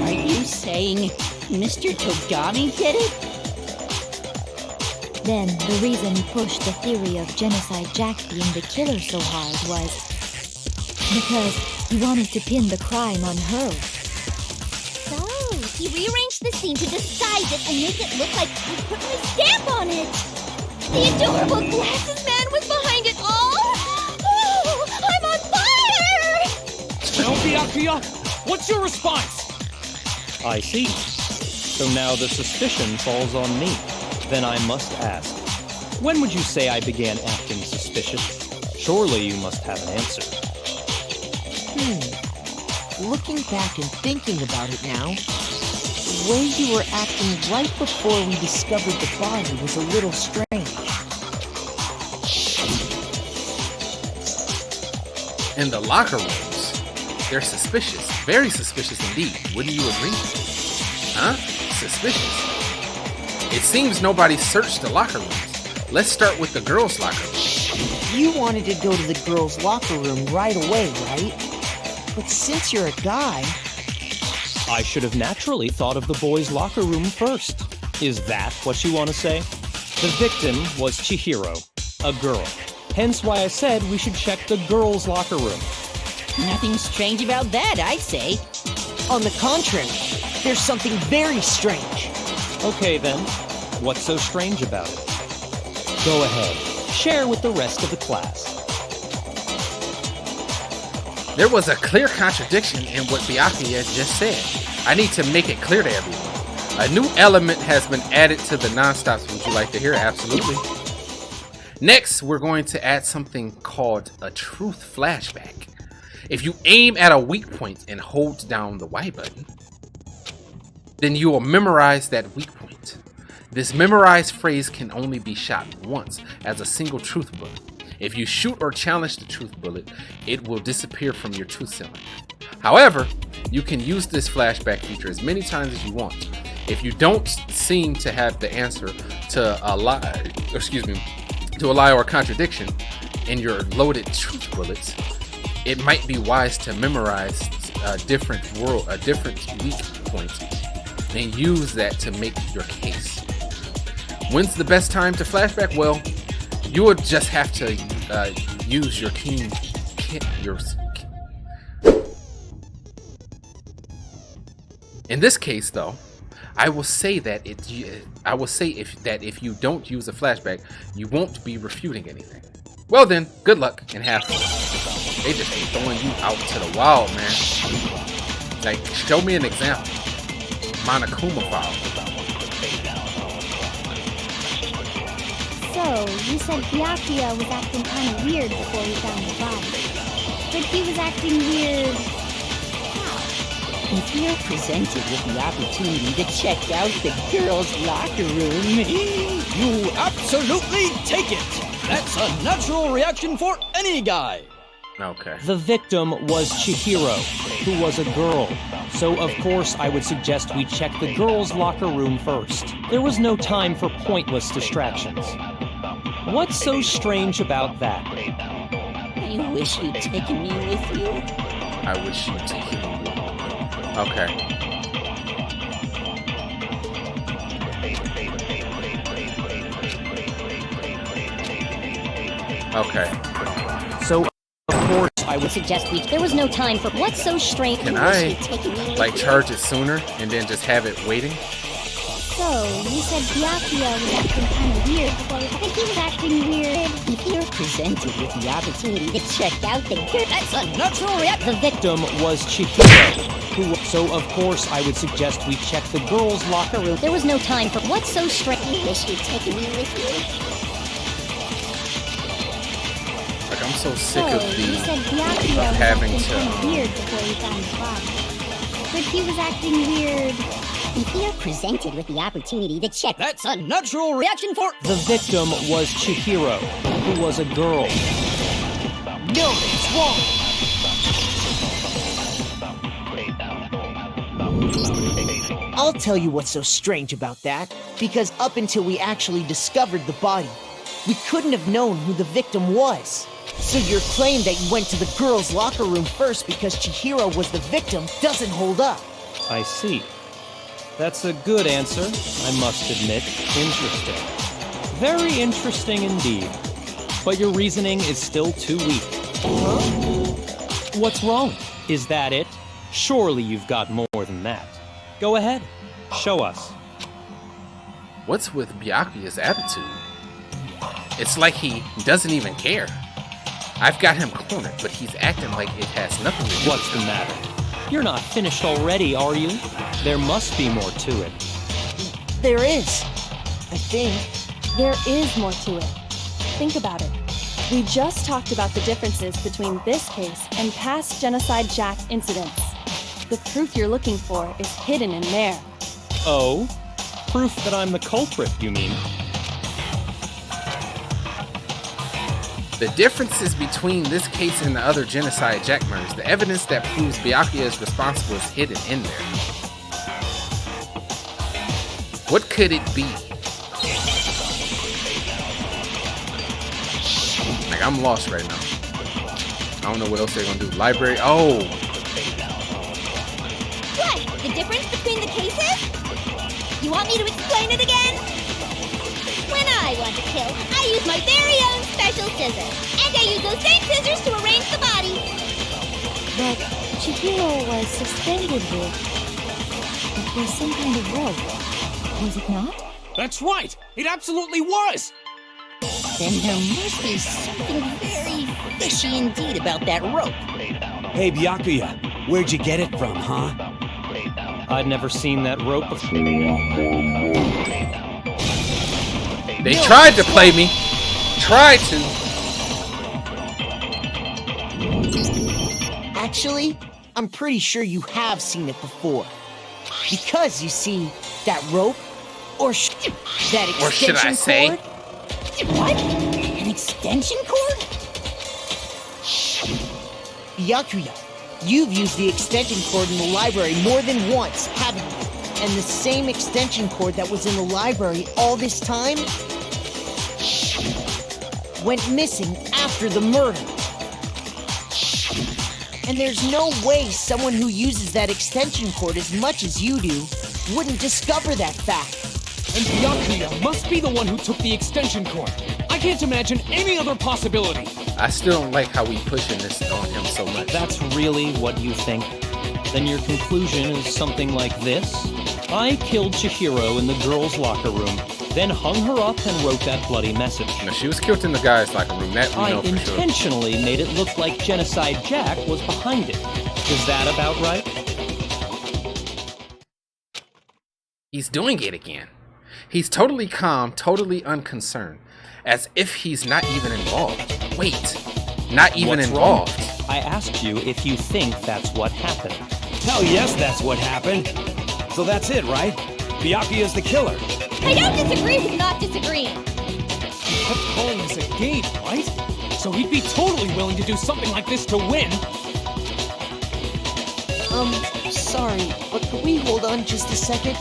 Are you saying Mr. Togami did it? Then the reason he pushed the theory of Genocide Jack being the killer so hard was because he wanted to pin the crime on her. So, he rearranged the scene to disguise it and make it look like I put my stamp on it. The adorable glasses man was behind it all. Oh, I'm on fire! Well, Byakuya, what's your response? I see. So now the suspicion falls on me. Then I must ask, when would you say I began acting suspicious? Surely you must have an answer. Looking back and thinking about it now, the way you were acting right before we discovered the body was a little strange. In the locker rooms, they're suspicious. Very suspicious indeed. Wouldn't you agree? Huh? Suspicious. It seems nobody searched the locker rooms. Let's start with the girls' locker room. You wanted to go to the girls' locker room right away, right? But since you're a guy... I should have naturally thought of the boys' locker room first. Is that what you want to say? The victim was Chihiro, a girl. Hence why I said we should check the girls' locker room. Nothing strange about that, I'd say. On the contrary, there's something very strange. Okay then, what's so strange about it? Go ahead, share with the rest of the class. There was a clear contradiction in what Byakuya just said. I need to make it clear to everyone. A new element has been added to the non-stops. Would you like to hear? Absolutely. Next, we're going to add something called a truth flashback. If you aim at a weak point and hold down the Y button, then you will memorize that weak point. This memorized phrase can only be shot once as a single truth bullet. If you shoot or challenge the truth bullet, it will disappear from your truth cylinder. However, you can use this flashback feature as many times as you want. If you don't seem to have the answer to a lie, to a lie or a contradiction in your loaded truth bullets, it might be wise to memorize a different weak point and use that to make your case. When's the best time to flashback? Well, you would just have to use your In this case, though, I will say that if you don't use a flashback, you won't be refuting anything. Well then, good luck and have fun. They just be throwing you out to the wild, man. Like, show me an example. Monokuma file. So, you said Byakuya was acting kind of weird before we found the body. But he was acting weird. How? If you're presented with the opportunity to check out the girls' locker room, You absolutely take it! That's a natural reaction for any guy! Okay. The victim was Chihiro, who was a girl. So of course I would suggest we check the girls' locker room first. There was no time for pointless distractions. What's so strange about that? I wish you'd taken me with you. I wish you'd take it. Okay. Okay. So of course I would Suggest there was no time for what's so strange. Can I, like, charge it sooner and then just have it waiting? So, you said Byakuya was acting kind of weird before I think he was acting weird. If you're presented with the opportunity to check out the girls, That's a natural reaction! The victim was Chihiro, who... So of course I would suggest we check the girls' locker room. There was no time for what's so strange. I wish you'd taken me with you. Like, I'm so sick So, of you said the Byakuya was having acting kind of to. weird before we found the body. But he was acting weird. If you're presented with the opportunity to check, That's a natural reaction for... The victim was Chihiro, who was a girl. No, it's wrong! I'll tell you what's so strange about that, because up until we actually discovered the body, we couldn't have known who the victim was. So your claim that you went to the girls' locker room first because Chihiro was the victim doesn't hold up. I see. That's a good answer, I must admit. Interesting. Very interesting indeed. But your reasoning is still too weak. Huh? What's wrong? Is that it? Surely you've got more than that. Go ahead. Show us. What's with Byakuya's attitude? It's like he doesn't even care. I've got him cornered, but he's acting like it has nothing to do. What's the matter? You're not finished already, are you? There must be more to it. There is, I think. There is more to it. Think about it. We just talked about the differences between this case and past Genocide Jack incidents. The proof you're looking for is hidden in there. Oh? Proof that I'm the culprit, you mean? The differences between this case and the other Genocide Jack murders, the evidence that proves Byakuya is responsible is hidden in there. What could it be? Like, I'm lost right now. I don't know what else they're gonna do. Library, oh! What? The difference between the cases? You want me to explain it again? When I want to kill, I use my very own special scissors. And I use those same scissors to arrange the body. But Chihiro was suspended with... It was some kind of rope. Was it not? That's right! It absolutely was! then there must be something very fishy indeed about that rope. Hey, Byakuya, where'd you get it from, huh? I'd never seen that rope before. They tried to play me. Tried to. Actually, I'm pretty sure you have seen it before. Because, you see, that rope, or that extension Or should I say? cord? What? An extension cord? Byakuya, you've used the extension cord in the library more than once, haven't you? And the same extension cord that was in the library all this time went missing after the murder. And there's no way someone who uses that extension cord as much as you do wouldn't discover that fact. And Byakuya must be the one who took the extension cord. I can't imagine any other possibility. I still don't like how we pushing this on him so much. That's really what you think? Then your conclusion is something like this? I killed Chihiro in the girls' locker room. then hung her up and wrote that bloody message. No, she was killed in the guy's locker room. That we I know for sure. intentionally made it look like Genocide Jack was behind it. Is that about right? He's doing it again. He's totally calm, totally unconcerned, as if he's not even involved. Wait, not even What's involved. wrong? I asked you if you think that's what happened. Hell yes, that's what happened. So that's it, right? Byakuya's the killer. I don't disagree with not disagreeing. He kept calling this a game, right? So he'd be totally willing to do something like this to win. Sorry, but could we hold on just a second?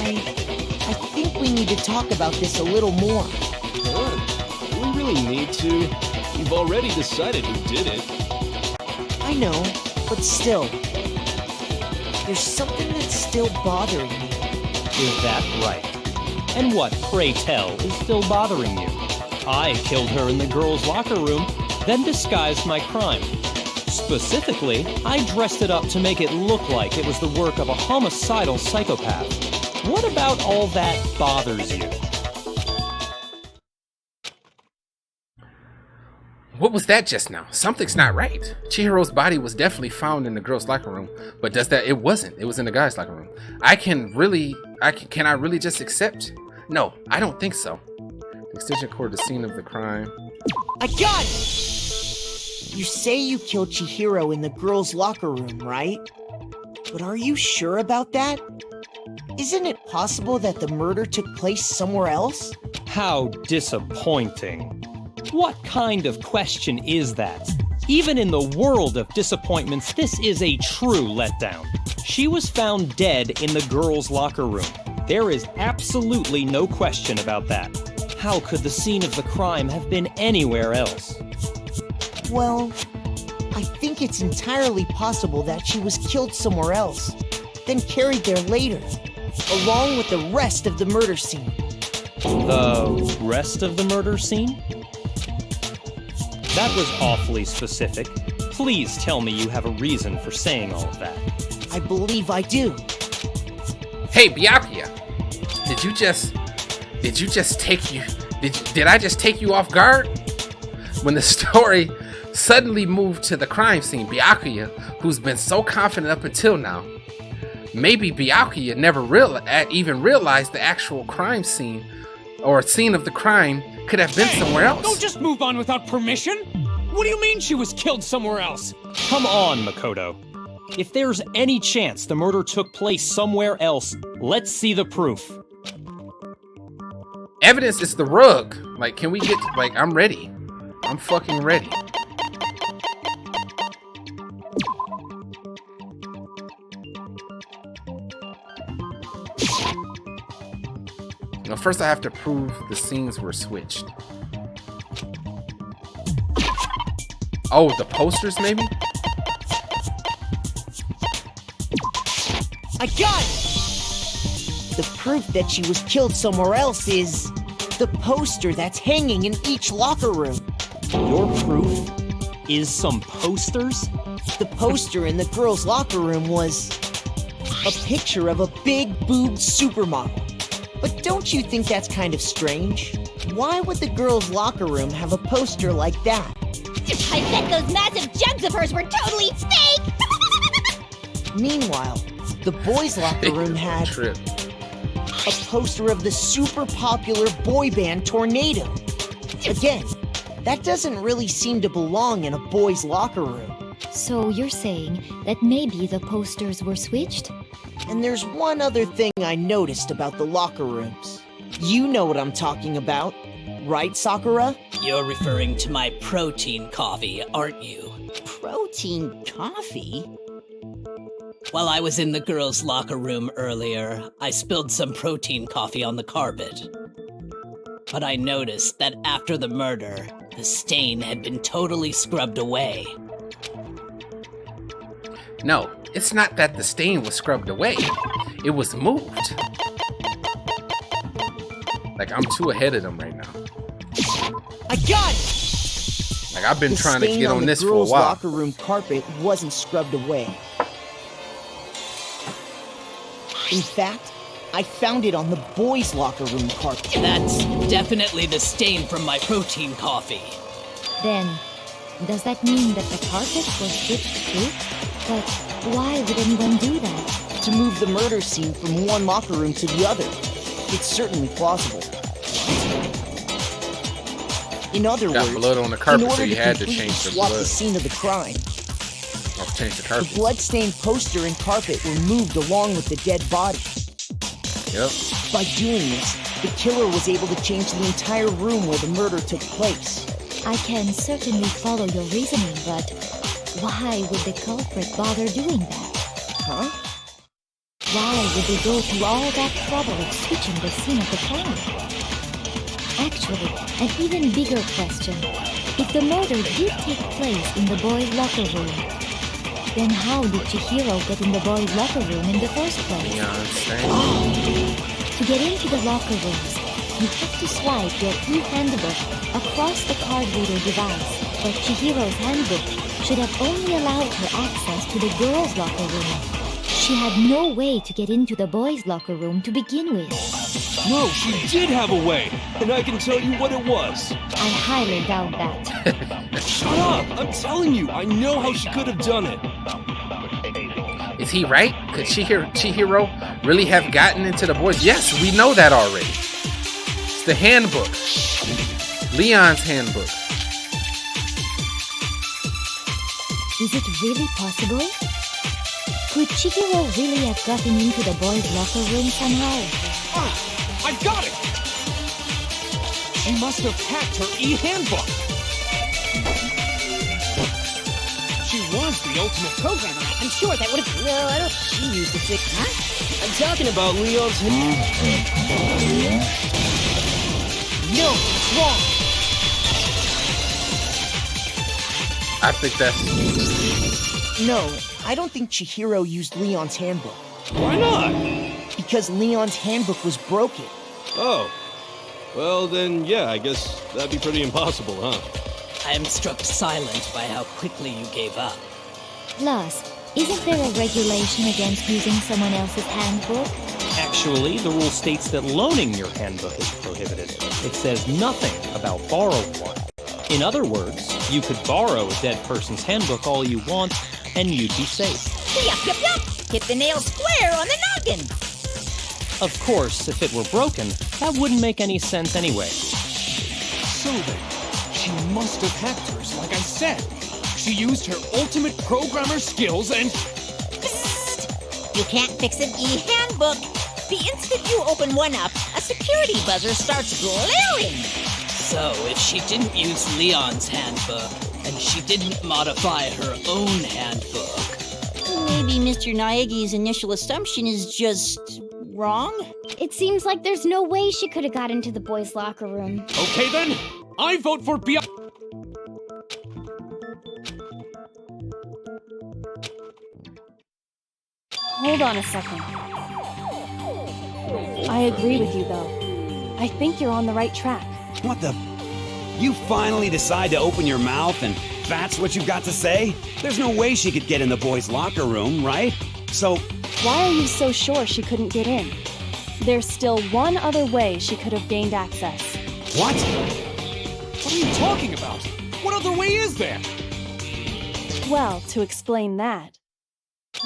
I think we need to talk about this a little more. What? Do we really need to? You've already decided who did it. I know, but still. There's something that's still bothering me. Is that right? And what, pray tell, is still bothering you? I killed her in the girls' locker room, then disguised my crime. Specifically, I dressed it up to make it look like it was the work of a homicidal psychopath. What about all that bothers you? What was that just now? Something's not right. Chihiro's body was definitely found in the girls' locker room, but does that? It wasn't. It was in the guys' locker room. Can I really just accept? No, I don't think so. The extension cord, the scene of the crime. I got it! You say you killed Chihiro in the girls' locker room, right? But are you sure about that? Isn't it possible that the murder took place somewhere else? How disappointing. What kind of question is that? Even in the world of disappointments, this is a true letdown. She was found dead in the girls' locker room. There is absolutely no question about that. How could the scene of the crime have been anywhere else? Well, I think it's entirely possible that she was killed somewhere else, then carried there later, along with the rest of the murder scene. The rest of the murder scene? That was awfully specific. Please tell me you have a reason for saying all of that. I believe I do. Hey, Byakuya, did I just take you off guard? When the story suddenly moved to the crime scene, Byakuya, who's been so confident up until now, maybe Byakuya never even realized the actual crime scene or scene of the crime could have been somewhere else. Don't just move on without permission. What do you mean she was killed somewhere else? Come on, Makoto. If there's any chance the murder took place somewhere else, let's see the proof. Evidence is the rug. Like, can we get, like, I'm ready. I'm fucking ready. Now, first I have to prove the scenes were switched. Oh, the posters, maybe? I got it! The proof that she was killed somewhere else is the poster that's hanging in each locker room. Your proof is some posters? The poster in the girls' locker room was a picture of a big-boobed supermodel. But don't you think that's kind of strange? Why would the girls' locker room have a poster like that? I bet those massive jugs of hers were totally fake! Meanwhile, the boys' locker room had a poster of the super popular boy band Tornado. Again, that doesn't really seem to belong in a boys' locker room. So you're saying that maybe the posters were switched? And there's one other thing I noticed about the locker rooms. You know what I'm talking about, right, Sakura? You're referring to my protein coffee, aren't you? Protein coffee? While I was in the girls' locker room earlier, I spilled some protein coffee on the carpet. But I noticed that after the murder, the stain had been totally scrubbed away. No, it's not that the stain was scrubbed away. It was moved. Like, I'm too ahead of them right now. I got it! Like, I've been trying to get on this for a while. The while. locker room carpet wasn't scrubbed away. In fact, I found it on the boys' locker room carpet. That's definitely the stain from my protein coffee. Then, does that mean that the carpet was switched too? But why would anyone do that? To move the murder scene from one locker room to the other. It's certainly plausible. In other Got words, blood on the carpet, in order so you to had to completely change the swap blood. the scene of the crime, I'll change the the carpet. blood-stained poster and carpet were moved along with the dead body. Yep. By doing this, the killer was able to change the entire room where the murder took place. I can certainly follow your reasoning, but why would the culprit bother doing that? Huh? Why would they go through all that trouble of switching the scene of the crime? Actually, an even bigger question. If the murder did take place in the boys' locker room, then how did Chihiro get in the boys' locker room in the first place? Yeah, insane. To get into the locker rooms, you have to swipe your e-handbook across the card reader device, but Chihiro's handbook should have only allowed her access to the girls' locker room. She had no way to get into the boys' locker room to begin with. No, she did have a way, and I can tell you what it was. I highly doubt that. Shut up! I'm telling you, I know how she could have done it. Is he right? Could Chihiro really have gotten into the boys? Yes, we know that already. It's the handbook. Leon's handbook. Is it really possible? Could Chihiro really have gotten into the boys' locker room somehow? Ah, I got it! She must have hacked her e-handbook. She was the ultimate programmer. I'm sure that would have... No, I don't... She used the fix... Huh? I'm talking about Leon's... No, it's wrong. I think that's... No, I don't think Chihiro used Leon's handbook. Why not? Because Leon's handbook was broken. Oh. Well, then, yeah, I guess that'd be pretty impossible, huh? I am struck silent by how quickly you gave up. Plus, isn't there a regulation against using someone else's handbook? Actually, the rule states that loaning your handbook is prohibited. It says nothing about borrowing one. In other words, you could borrow a dead person's handbook all you want, and you'd be safe. Yup, yup, yup! Hit the nail square on the noggin! Of course, if it were broken, that wouldn't make any sense anyway. So then, she must have hacked hers, like I said. She used her ultimate programmer skills and... Psst! You can't fix an e-handbook. The instant you open one up, a security buzzer starts blaring. So, if she didn't use Leon's handbook, and she didn't modify her own handbook... Maybe Mr. Naegi's initial assumption is just... wrong? It seems like there's no way she could have got into the boys' locker room. Okay then, I vote for Hold on a second. I agree with you, though. I think you're on the right track. What the... You finally decide to open your mouth and that's what you've got to say? There's no way she could get in the boys' locker room, right? So... Why are you so sure she couldn't get in? There's still one other way she could have gained access. What? What are you talking about? What other way is there? Well, to explain that,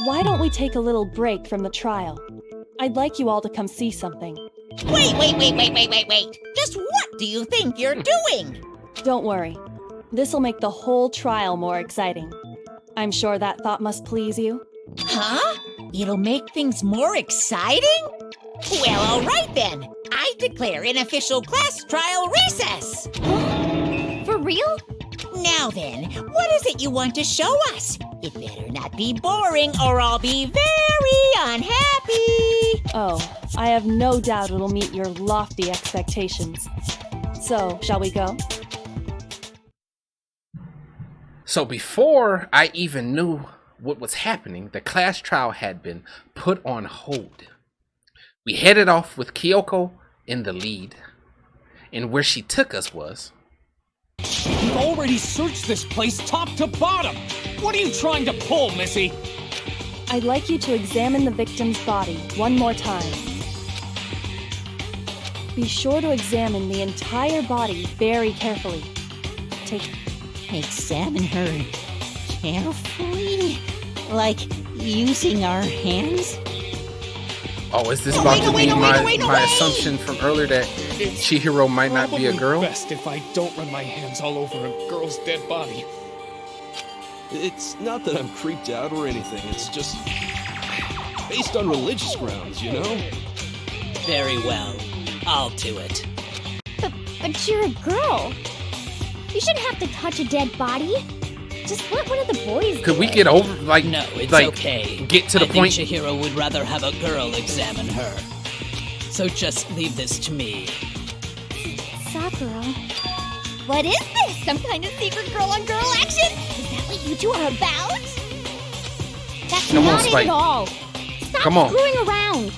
why don't we take a little break from the trial? I'd like you all to come see something. Wait! Just what do you think you're doing? Don't worry. This'll make the whole trial more exciting. I'm sure that thought must please you. Huh? It'll make things more exciting? Well, all right then. I declare an official class trial recess. For real? Now then, what is it you want to show us? It better not be boring or I'll be very unhappy. Oh, I have no doubt it'll meet your lofty expectations. So, shall we go? So before I even knew what was happening, the class trial had been put on hold. We headed off with Kyoko in the lead, and where she took us was... We've already searched this place top to bottom! What are you trying to pull, Missy? I'd like you to examine the victim's body one more time. Be sure to examine the entire body very carefully. Examine her carefully? Like using our hands? Oh, is this about to be my assumption from earlier that Chihiro might not be a girl? Best if I don't run my hands all over a girl's dead body. It's not that I'm creeped out or anything, it's just based on religious grounds, you know? Very well. I'll do it. But you're a girl. You shouldn't have to touch a dead body. Just let one of the boys Could do we it. get over, like, No, it's like, okay. get to the I point? think Chihiro would rather have a girl examine her. So just leave this to me. Sakura. What is this? Some kind of secret girl-on-girl action? Is that what you two are about? That's Come on, not it Spike. at all. Stop Come on. screwing around.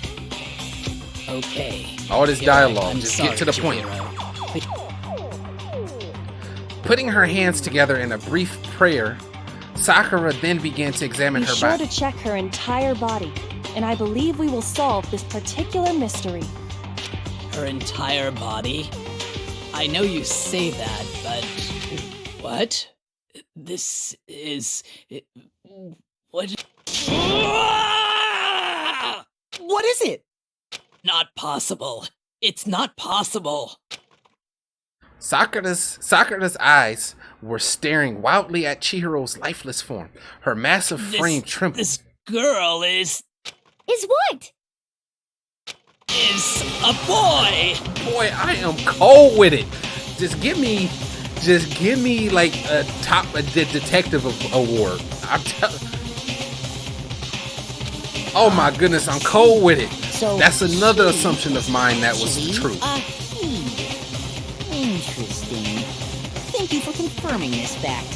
Okay. All this You're right. dialogue, I'm just sorry, get to the point. Chihiro. Putting her hands together in a brief prayer, Sakura then began to examine Be her sure body. to check her entire body, and I believe we will solve this particular mystery. Her entire body? I know you say that, but... What? This is... What? What is it? Not possible. It's not possible. Sakura's eyes were staring wildly at Chihiro's lifeless form. Her massive frame trembled. This girl is Is what? a boy. Boy, I am cold with it. Just give me like a detective award. I'm telling. Oh my goodness, I'm cold with it. So That's another she assumption of mine that was actually true. a he. Interesting. Thank you for confirming this fact.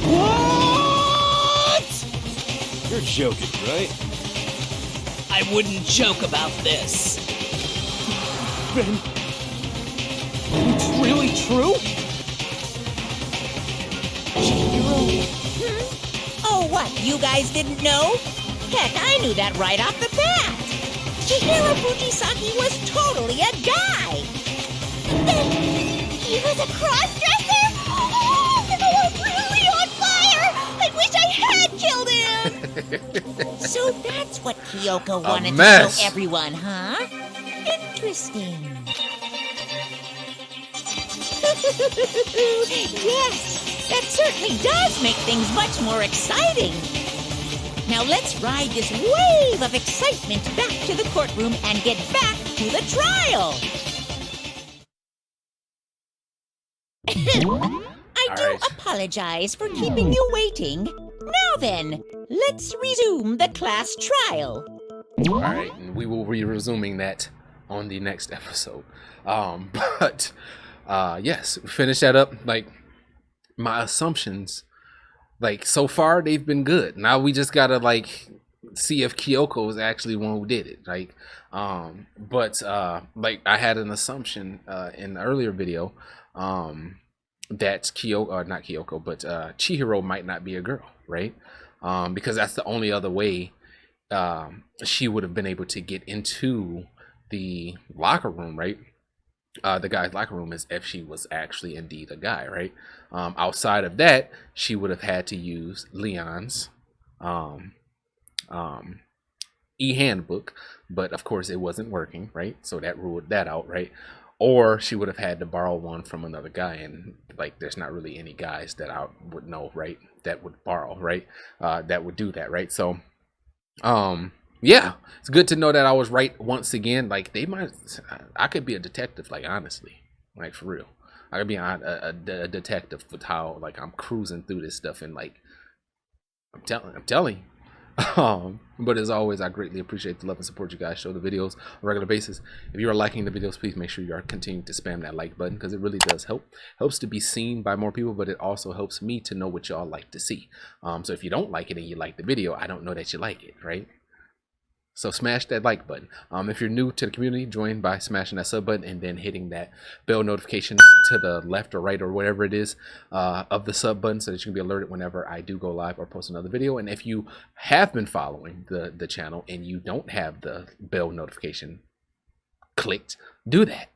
What? You're joking, right? I wouldn't joke about this. Ben, it's really true? Oh, what? You guys didn't know? Heck, I knew that right off the bat. Chihiro Fujisaki was totally a guy. He was a cross-dresser? Oh, I'm really on fire! I wish I had killed him! So that's what Kyoko wanted to mess. show everyone, huh? Interesting. Yes, that certainly does make things much more exciting. Now let's ride this wave of excitement back to the courtroom and get back to the trial. I do All right. apologize for keeping you waiting. Now then, let's resume the class trial. All right, and we will be resuming that on the next episode. But yes, finish that up. Like, my assumptions, like, so far they've been good. Now we just gotta like see if Kyoko is actually one who did it. Like, like I had an assumption in the earlier video that Chihiro might not be a girl, right? Because that's the only other way she would have been able to get into the locker room, right? The guy's locker room, is if she was actually indeed a guy, right? Outside of that, she would have had to use Leon's e-handbook, but of course it wasn't working, right? So that ruled that out, right? Or she would have had to borrow one from another guy, and like there's not really any guys that I would know, right, that would borrow, right, that would do that, right? So yeah, it's good to know that I was right once again. Like, I could be a detective, like, honestly, like, for real. I could be a detective with how, like, I'm cruising through this stuff, and like, I'm telling you. But as always, I greatly appreciate the love and support you guys show the videos on a regular basis. If you are liking the videos, please make sure you are continuing to spam that like button, because it really does helps to be seen by more people, but it also helps me to know what y'all like to see. So if you don't like it and you like the video, I don't know that you like it, right? So smash that like button. If you're new to the community, join by smashing that sub button and then hitting that bell notification to the left or right or whatever it is of the sub button, so that you can be alerted whenever I do go live or post another video. And if you have been following the channel and you don't have the bell notification clicked, do that.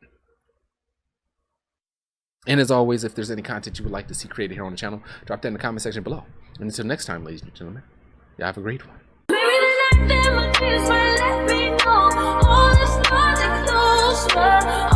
And as always, if there's any content you would like to see created here on the channel, drop that in the comment section below. And until next time, ladies and gentlemen, y'all have a great one. Maybe the night that my fears might let me know all this logic knows, but